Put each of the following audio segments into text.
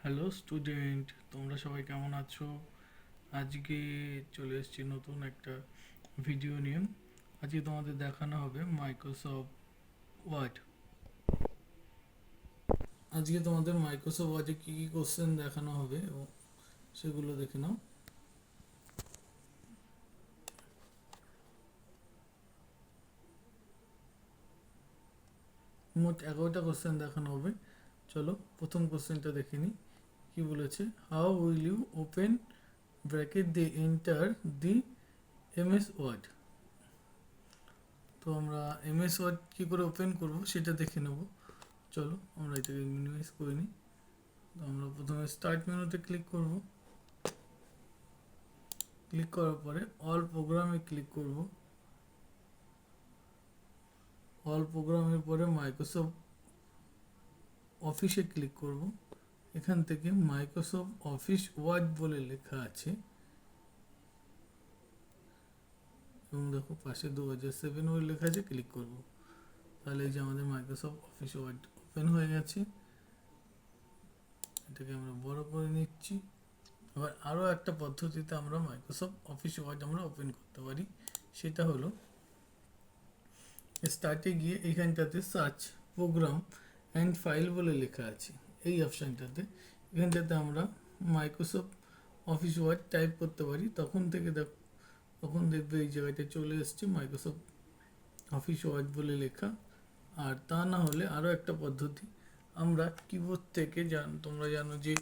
Hello student, তোমরা সবাই কেমন আছো? আজকে চলে এসেছি নতুন একটা ভিডিও নিয়ে। আজকে তোমাদের দেখানো হবে মাইক্রোসফট ওয়ার্ড। আজকে তোমাদের মাইক্রোসফট ওয়ার্ডে কী কী কোশ্চেন দেখানো হবে এবং সেগুলো দেখে নাও। মোট 11টা কোশ্চেন দেখানো হবে। চলো প্রথম কোশ্চেনটা দেখে নিই। কী বলেছে? How will you open bracket দিয়ে এন্টার দি এমএস ওয়ার্ড। তো আমরা এমএস ওয়ার্ড কী করে ওপেন করব সেটা দেখে নেব। চলো আমরা এটাকে মিনিমাইজ করে নিই। তো আমরা প্রথমে স্টার্ট মেনুতে ক্লিক করব। ক্লিক করার পরে অল প্রোগ্রামে ক্লিক করব। অল প্রোগ্রামের পরে মাইক্রোসফট অফিসে ক্লিক করব। এখান থেকে মাইক্রোসফট অফিস ওয়ার্ড বলে লেখা আছে এবং দেখো পাশে 2007 বলে লেখা আছে, ক্লিক করব। তাহলে এই যে আমাদের মাইক্রোসফট অফিস ওয়ার্ড ওপেন হয়ে গেছে। এটাকে আমরা বড় করে নিচ্ছি। আবার আরও একটা পদ্ধতিতে আমরা মাইক্রোসফট অফিস ওয়ার্ড আমরা ওপেন করতে পারি। সেটা হলো স্টার্টে গিয়ে এখানটাতে সার্চ প্রোগ্রাম অ্যান্ড ফাইল বলে লেখা আছে। এই অপশানটাতে এখানটাতে আমরা মাইক্রোসফট অফিস ওয়ার্ড টাইপ করতে পারি। তখন দেখবে এই জায়গাটা চলে এসছে মাইক্রোসফট অফিস ওয়ার্ড বলে লেখা। আর তা না হলে আরও একটা পদ্ধতি, আমরা কিবোর্ড থেকে তোমরা জানো যে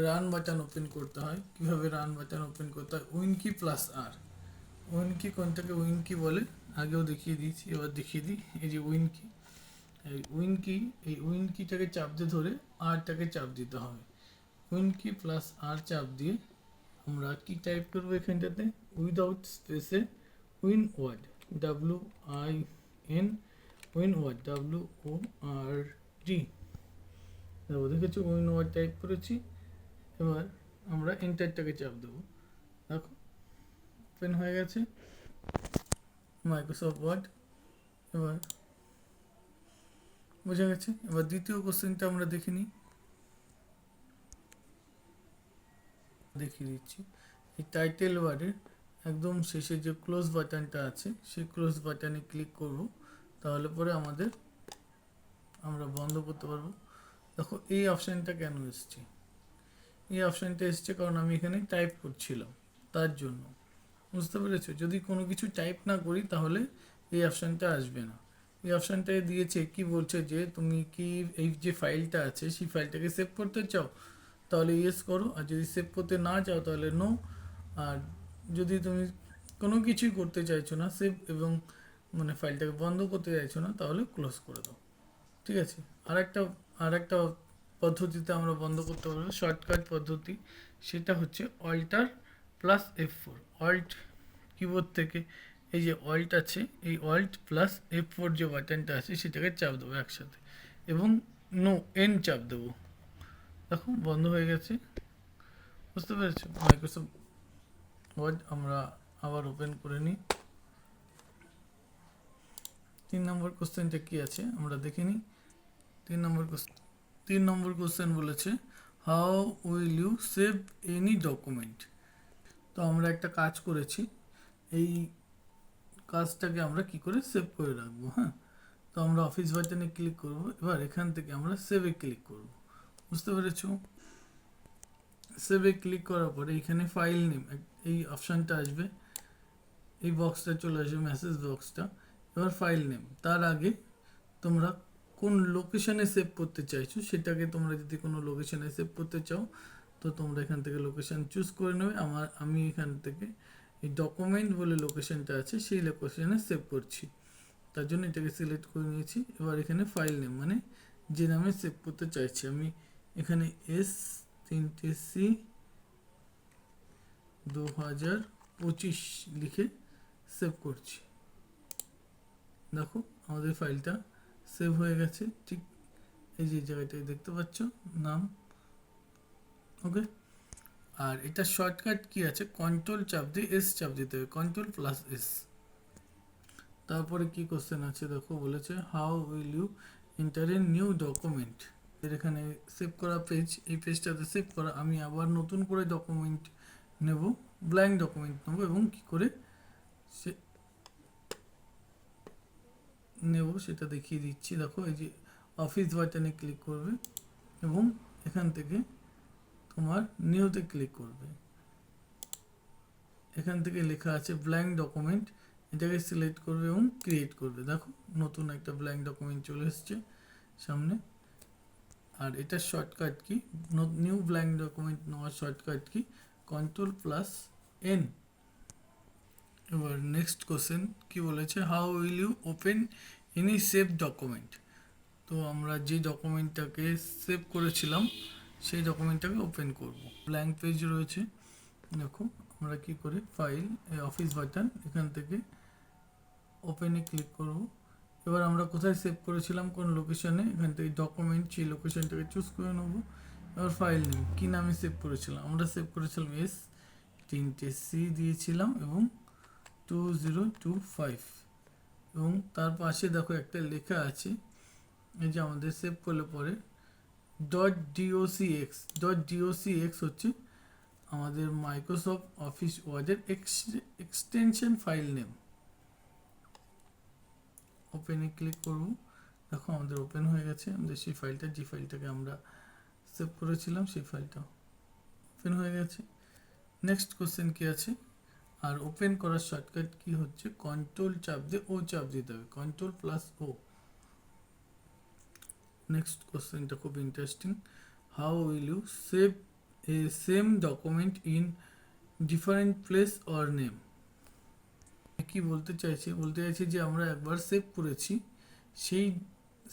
রান বাটন ওপেন করতে হয়। কীভাবে রান বাটন ওপেন করতে হয়? উইন কি প্লাস আর। উইন কি কোনটাকে উইন কি বলে আগেও দেখিয়ে দিয়েছি, এবার দেখিয়ে দিই। এই যে উইন কি, এই উইন কিটাকে চাপ দিয়ে ধরে আরটাকে চাপ দিতে হবে। উইন কি প্লাস আর চাপ দিয়ে আমরা কি টাইপ করবো এখানটাতে? উইদাউট স্পেসে win word, WIN, win word, WORD। দেখেছো উইন ওয়ার্ড টাইপ করেছি। এবার আমরা এন্টারটাকে চাপ দেবো। দেখো ওপেন হয়ে গেছে মাইক্রোসফট ওয়ার্ড। এবার বোঝা গেছে। এবার দ্বিতীয় কোশ্চেনটা আমরা দেখে নিই, দেখিয়ে দিচ্ছি। এই টাইটেল বারের একদম শেষে যে ক্লোজ বাটনটা আছে সেই ক্লোজ বাটনে ক্লিক করব। তাহলে পরে আমরা বন্ধ করতে পারবো। দেখো এই অপশানটা কেন এসছে? এই অপশানটা এসছে কারণ আমি এখানে টাইপ করছিলাম, তার জন্য। বুঝতে পেরেছো? যদি কোনো কিছু টাইপ না করি তাহলে এই অপশানটা আসবে না। এই অপশানটায় দিয়েছে কি বলছে যে তুমি কি এই যে ফাইলটা আছে সেই ফাইলটাকে সেভ করতে চাও, তাহলে ইয়েস করো। আর যদি সেভ করতে না চাও তাহলে নো। আর যদি তুমি কোনো কিছুই করতে চাইছো না, সেভ এবং মানে ফাইলটাকে বন্ধ করতে চাইছো না, তাহলে ক্লোজ করে দাও। ঠিক আছে। আর একটা পদ্ধতিতে আমরা বন্ধ করতে পারবো, শর্টকাট পদ্ধতি। সেটা হচ্ছে alter plus F4। Alt keyboard থেকে এই যে অল্ট আছে, এই অল্ট প্লাস F4 যে বাটনটা আছে সেটাকে চাপ দেবো একসাথে এবং নো এন চাপ দেবো। দেখো বন্ধ হয়ে গেছে। বুঝতে পেরেছো? মাইক্রোসফট ওয়ার্ড আমরা আবার ওপেন করে নিই। 3 নম্বর কোশ্চেনটা কি আছে আমরা দেখে নিই। 3 নম্বর কোশ্চেন বলেছে how will you save any document. তো আমরা একটা কাজ করেছি, এই কাজটাকে আমরা কি করে সেভ করে রাখবো। হ্যাঁ, তো আমরা অফিস বাটনে ক্লিক করব। এবার এখান থেকে আমরা সেভে ক্লিক করব। বুঝতে পেরেছো? সেভে ক্লিক করার পরে এখানে ফাইল নেম এই অপশানটা আসবে, এই বক্সটা চলে আসবে, মেসেজ বক্সটা। এবার ফাইল নেম, তার আগে তোমরা কোন লোকেশনে সেভ করতে চাইছো সেটাকে, তোমরা যদি কোনো লোকেশনে সেভ করতে চাও তো তোমরা এখান থেকে লোকেশন চুজ করে নেবে। আমি এখান থেকে এই ডকুমেন্ট বলে লোকেশনটা আছে সেই লোকেশনে সেভ করছি, তার জন্য এটাকে সিলেক্ট করে নিয়েছি। এবার এখানে ফাইল নেম মানে যে নামে সেভ করতে চাইছি, আমি এখানে S3C 2025 লিখে সেভ করছি। দেখো আমাদের ফাইলটা সেভ হয়ে গেছে। ঠিক এই যে জায়গাটায় দেখতে পাচ্ছ নাম। ওকে। আর এটা শর্টকাট কি আছে? কন্ট্রোল চাপ দিয়ে এস চাপ দিতে হবে, কন্ট্রোল প্লাস এস। তারপরে কি কোশ্চেন আছে দেখো, বলেছে how will you enter a new document. এখানে সেভ করা পেজ, এই পেজটাতে সেভ করা। আমি আবার নতুন করে ডকুমেন্ট নেব, ব্ল্যাঙ্ক ডকুমেন্ট নেব এবং কি করে সে নেব সেটা দেখিয়ে দিচ্ছি। দেখো এই যে অফিস বাটনে ক্লিক করবে এবং এখান থেকে তোমার নিউতে ক্লিক করবে। এখান থেকে লেখা আছে ব্ল্যাঙ্ক ডকুমেন্ট, এটাকে সিলেক্ট করবে এবং ক্রিয়েট করবে। দেখো নতুন একটা ব্ল্যাঙ্ক ডকুমেন্ট চলে এসছে সামনে। আর এটার শর্টকাট কি, নিউ ব্ল্যাঙ্ক ডকুমেন্ট নেওয়ার শর্টকাট কি, Ctrl+N। এবার নেক্সট কোশ্চেন কি বলেছে, how will you open any save document. তো আমরা যে ডকুমেন্টটাকে সেভ করেছিলাম সেই ডকুমেন্টটাকে ওপেন করব। ব্ল্যাঙ্ক পেজ রয়েছে, দেখো আমরা কি করে ফাইল, অফিস বাটন, এখান থেকে ওপেনে ক্লিক করব। এবার আমরা কোথায় সেভ করেছিলাম, কোন লোকেশনে, এখান থেকে ডকুমেন্ট, সেই লোকেশনটাকে চুজ করে নেব। এবার ফাইল নেম, কী নামে সেভ করেছিলাম, আমরা সেভ করেছিলাম S3C দিয়েছিলাম এবং 2025 এবং তার পাশে দেখো একটা লেখা আছে, এই যে আমাদের সেভ করলে পরে .docx হচ্ছে আমাদের মাইক্রোসফট অফিস ওয়ার্ডের এক্সটেনশন ফাইল নেম। ওপেনে ক্লিক করব, দেখো আমাদের ওপেন হয়ে গেছে আমাদের সেই ফাইলটা, যে ফাইলটাকে আমরা সেভ করেছিলাম সেই ফাইলটা ওপেন হয়ে গেছে। নেক্সট কোশ্চেন কি আছে, আর ওপেন করার শর্টকাট কি হচ্ছে, কন্ট্রোল চাপ দিয়ে ও চাপ দিতে হবে, Ctrl+O। নেক্সট কোশ্চেনটা খুব interesting, how will you save a same document in different place or name. কি বলতে চাইছে যে আমরা একবার সেভ করেছি, সেই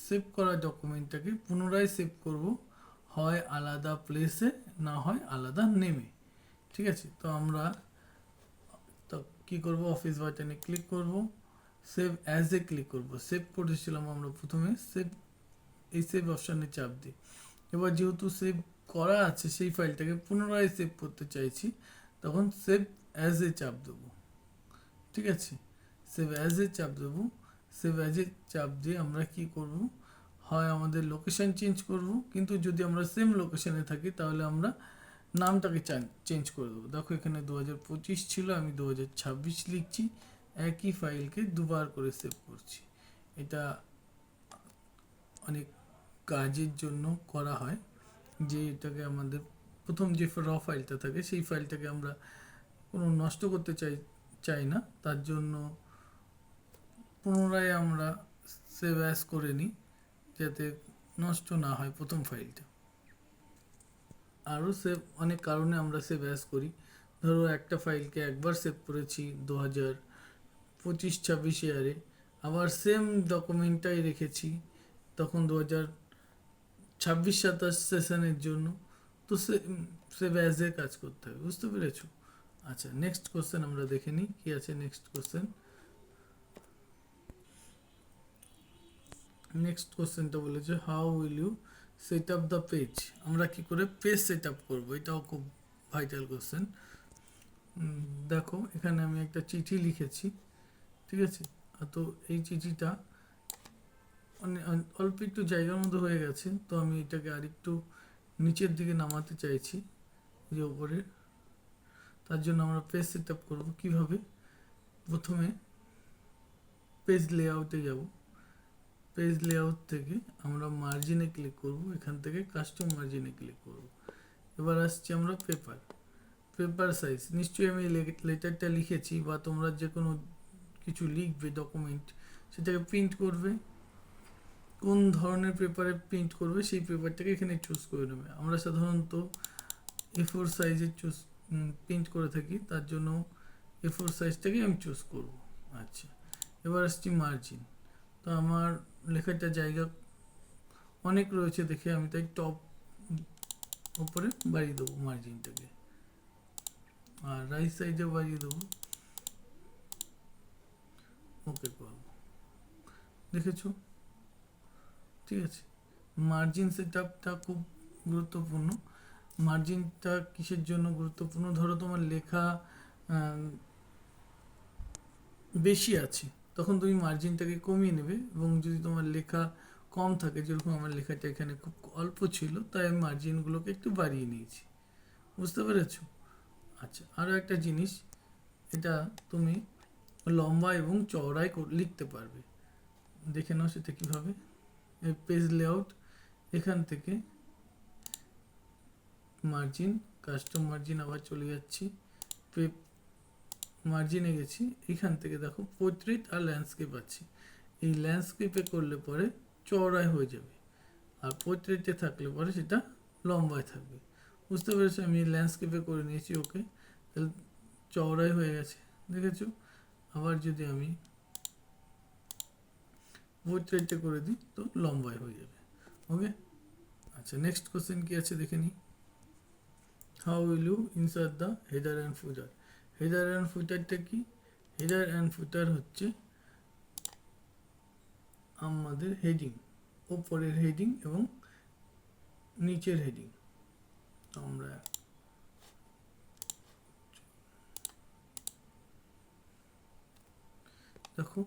সেভ করা ডকুমেন্টটাকে পুনরায় সেভ করব, হয় আলাদা প্লেসে, না হয় আলাদা নেমে। ঠিক আছে, তো আমরা তো কী করব, অফিস বাটনে ক্লিক করব, সেভ অ্যাজ এ ক্লিক করব। সেভ করেছিলাম আমরা প্রথমে, এই সেভ অপশানে চাপ দিই। এবার যেহেতু সেভ করা আছে সেই ফাইলটাকে পুনরায় সেভ করতে চাইছি, তখন সেভ অ্যাজ এ চাপ দেবো। ঠিক আছে, সেভ অ্যাজ এ চাপ দেবো। সেভ অ্যাজ এ চাপ দিয়ে আমরা কি করব, হয় আমাদের লোকেশন চেঞ্জ করব, কিন্তু যদি আমরা সেম লোকেশনে থাকি তাহলে আমরা নামটাকে চেঞ্জ করে দেবো। দেখো এখানে 2025 ছিল, আমি 2026 লিখছি, একই ফাইলকে দুবার করে সেভ করছি। এটা অনেক কাজের জন্য করা হয়, যে এটাকে আমাদের প্রথম যে ফাইলটা থাকে সেই ফাইলটাকে আমরা কোনো নষ্ট করতে চাই না, তার জন্য পুনরায় আমরা সেভ অ্যাজ করে নিই যাতে নষ্ট না হয় প্রথম ফাইলটা। আরও সেভ অনেক কারণে আমরা সেভ অ্যাজ করি। ধরো একটা ফাইলকে একবার সেভ করেছি 2025-26 ইয়ারে, আবার সেম ডকুমেন্টটাই রেখেছি তখন 2026-27 সেশনের জন্য, তো সেভ অ্যাজ এ কাজ করতে হবে, বুঝতে পেরেছো। আচ্ছা, নেক্সট কোশ্চেন আমরা দেখে নিই কি আছে। নেক্সট কোশ্চেনটা বলেছে, how will you set up the page. আমরা কি করে পেজ সেট আপ করবো, এটাও খুব ভাইটাল কোশ্চেন। দেখো এখানে আমি একটা চিঠি লিখেছি, ঠিক আছে, তো এই চিঠিটা অল্প একটু জায়গার মধ্যে হয়ে গেছে, তো আমি এটাকে আরেকটু নিচের দিকে নামাতে চাইছি, যে উপরে। তার জন্য আমরা পেজ সেট আপ করবো কীভাবে, প্রথমে পেজ লেআউটে যাব, পেজ লেআউট থেকে আমরা মার্জিনে ক্লিক করব, এখান থেকে কাস্টম মার্জিনে ক্লিক করব। এবার আসছি আমরা পেপার সাইজ। নিশ্চয়ই আমি লেটারটা লিখেছি, বা তোমরা যে কোনো কিছু লিখবে ডকুমেন্ট, সেটাকে প্রিন্ট করবে, কোন ধরনের পেপারে প্রিন্ট করবে সেই পেপারটাকে এখানে চুজ করে নেবে। আমরা সাধারণত A4 সাইজে প্রিন্ট করে থাকি, তার জন্য A4 সাইজটাকে আমি চুজ করব। আচ্ছা, এবার আসছি মার্জিন। তো আমার লেখাটা জায়গা অনেক রয়েছে দেখে আমি তাই টপ উপরে বাড়িয়ে দেবো মার্জিনটাকে, আর রাইট সাইডে বাড়িয়ে দেবো, ওকে করব। দেখেছো, ঠিক আছে। মার্জিন সেটআপটা খুব গুরুত্বপূর্ণ। মার্জিনটা কিসের জন্য গুরুত্বপূর্ণ, ধরো তোমার লেখা বেশি আছে তখন তুমি মার্জিনটাকে কমিয়ে নেবে, এবং যদি তোমার লেখা কম থাকে, যেরকম আমার লেখাটা এখানে খুব অল্প ছিল, তাই আমি মার্জিনগুলোকে একটু বাড়িয়ে নিয়েছি। বুঝতে পেরেছো? আচ্ছা, আরও একটা জিনিস, এটা তুমি লম্বা এবং চওড়ায় লিখতে পারবে। দেখে নাও সেটা কীভাবে। পেজ লেআউট, এখান থেকে মার্জিন, কাস্টম মার্জিন, আবার চলে যাচ্ছি, মার্জিনে গেছি, এখান থেকে দেখো পোর্ট্রেট আর ল্যান্ডস্কেপ আছে। এই ল্যান্ডস্কেপে করলে পরে চওড়ায় হয়ে যাবে, আর পোর্ট্রেটে থাকলে পরে সেটা লম্বায় থাকবে। বুঝতে পেরেছো? আমি ল্যান্ডস্কেপে করে নিয়েছি, ওকে, তাহলে চওড়ায় হয়ে গেছে, দেখেছো? আবার যদি আমি পোর্ট্রেটে করে দিই তো লম্বায় হয়ে যাবে। ওকে, আচ্ছা, নেক্সট কোশ্চেন কি আছে দেখে নিই। How will you insert the header and footer? Header and ফুটারটা কি? হেডার অ্যান্ড ফুটার হচ্ছে আমাদের হেডিং, ওপরের হেডিং এবং নিচের হেডিং। আমরা দেখো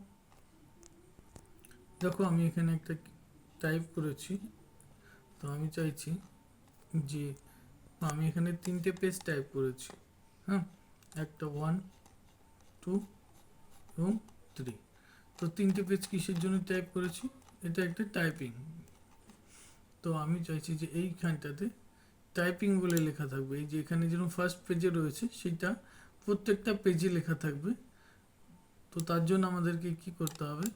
দেখো আমি এখানে একটা টাইপ করেছি, তো আমি চাইছি যে আমি এখানে 3টে পেজ টাইপ করেছি। হ্যাঁ, একটা 1, 2 এবং 3। তো 3টে পেজ কিসের জন্য টাইপ করেছি? এটা একটা টাইপিং। তো আমি চাইছি যে এইখানটাতে টাইপিং বলে লেখা থাকবে। এই যে এখানে যেরকম ফার্স্ট পেজে রয়েছে সেটা প্রত্যেকটা পেজে লেখা থাকবে। তো তার জন্য আমাদেরকে কি করতে হবে?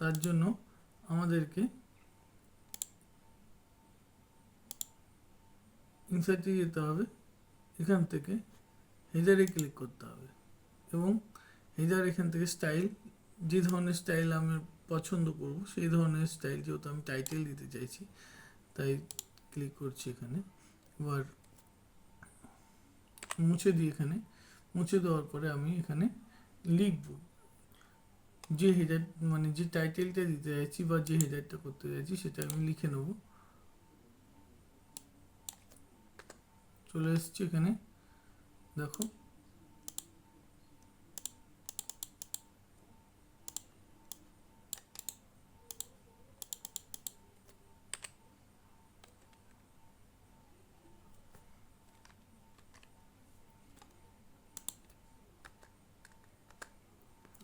তার জন্য আমাদেরকে ইনসার্টে যেতে হবে, এখান থেকে হেডারে ক্লিক করতে হবে, এবং হেডার এখান থেকে স্টাইল, যে ধরনের স্টাইল আমি পছন্দ করব সেই ধরনের স্টাইল, যেহেতু আমি টাইটেল দিতে চাইছি তাই ক্লিক করছি এখানে। এবার মুছে দিই, এখানে মুছে দেওয়ার পরে আমি এখানে লিখব যে হেডার, মানে যে টাইটেলটা দিতে চাইছি বা যে হেডারটা করতে চাইছি সেটা আমি লিখে নেব। চলে এসেছি এখানে, দেখো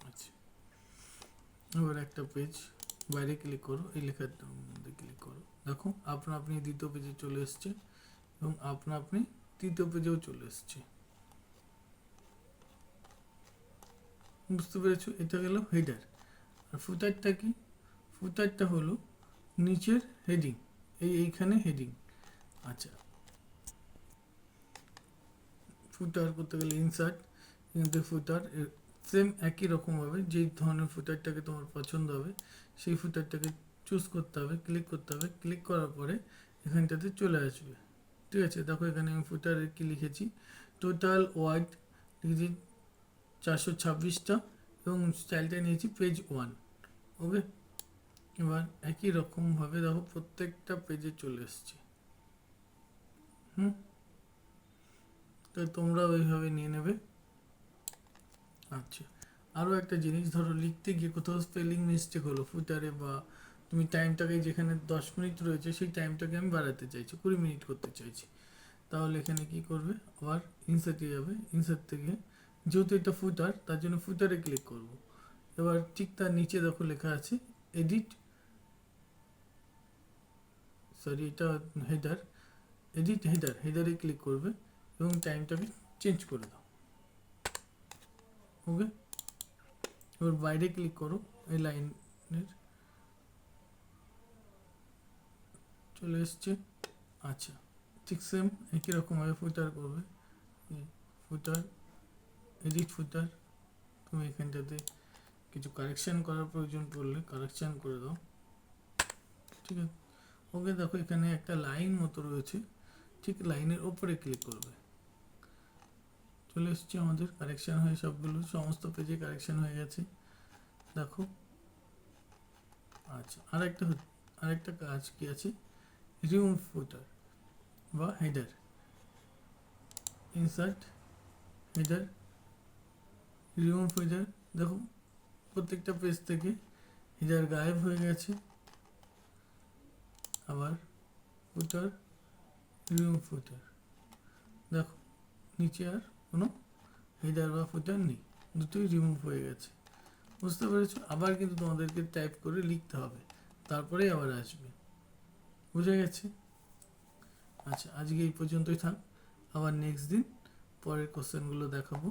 আচ্ছা, এবার একটা পেজ বাইরে ক্লিক করো, এই লেখাটার মধ্যে ক্লিক করো, দেখো আপনা আপনি দ্বিতীয় পেজে চলে এসছে এবং আপনা আপনি তৃতীয় পেজেও চলে এসছে। বুঝতে পেরেছো? এটা গেল হেডার। আর ফুটারটা কি? ফুটারটা হলো নিচের হেডিং, এইখানে হেডিং। আচ্ছা, ফুটার করতে গেলে ইনসার্ট, কিন্তু ফুটার সেম একই রকমভাবে যেই ধরনের ফুটারটাকে তোমার পছন্দ হবে সেই ফুটারটাকে চুজ করতে হবে, ক্লিক করতে হবে, ক্লিক করার পরে এখানটাতে চলে আসবে। ঠিক আছে, দেখো এখানে আমি ফুটারে কি লিখেছি, টোটাল ওয়ার্ড লিখেছি 426টা এবং স্টাইলটা নিয়েছি পেজ 1। ওকে, এবার একই রকমভাবে দেখো প্রত্যেকটা পেজে চলে এসছে। তো তোমরা ওইভাবে নিয়ে নেবে। আচ্ছা, আরও একটা জিনিস, ধরো লিখতে গিয়ে কোথাও স্পেলিং মিস্টেক হলো ফুটারে, বা তুমি টাইমটাকে যেখানে 10 মিনিট রয়েছে সেই টাইমটাকে আমি বাড়াতে চাইছি, 20 মিনিট করতে চাইছি, তাহলে এখানে কি করবে? আবার ইনসার্টে যাবে, ইনসার্ট থেকে যেহেতু এটা ফুটার তার জন্য ফুটারে ক্লিক করব। এবার ঠিক তার নিচে দেখো লেখা আছে এডিট, সরি এটা হেডার, এডিট হেডার, হেডারে ক্লিক করবে এবং টাইমটাকে চেঞ্জ করে দাও। ওকে, এবার বাইরে ক্লিক করো, এই লাইনের চলে এসছে। আচ্ছা, ঠিক সেম একই রকমভাবে ফুটার করবে, ফুটার, এডিট ফুটার, তুমি এখানটাতে কিছু কারেকশান করার প্রয়োজন পড়লে কারেকশান করে দাও। ঠিক আছে, ওকে, দেখো এখানে একটা লাইন মতো রয়েছে, ঠিক লাইনের ওপরে ক্লিক করবে, চলে এসছে আমাদের কারেকশান হয়ে, সবগুলো সমস্ত পেজে কারেকশান হয়ে গেছে, দেখো। আচ্ছা, আরেকটা কাজ কি আছে, রিমুভ ফুটার বা header, insert header, remove header, দেখো প্রত্যেকটা পেজ থেকে হেডার গায়েব হয়ে গেছে। আবার ফুটার, রিমুভ ফুটার। দেখো নিচে আর কোনো হেডার বা ফুটার নেই, দুটোই রিমুভ হয়ে গেছে। বুঝতে পেরেছো? আবার কিন্তু তোমাদেরকে টাইপ করে লিখতে হবে, তারপরেই আবার আসবে। বুঝে গেছে? আচ্ছা, আজকে এই পর্যন্তই থাক। আবার নেক্সট দিন পরের কোশ্চেনগুলো দেখাবো।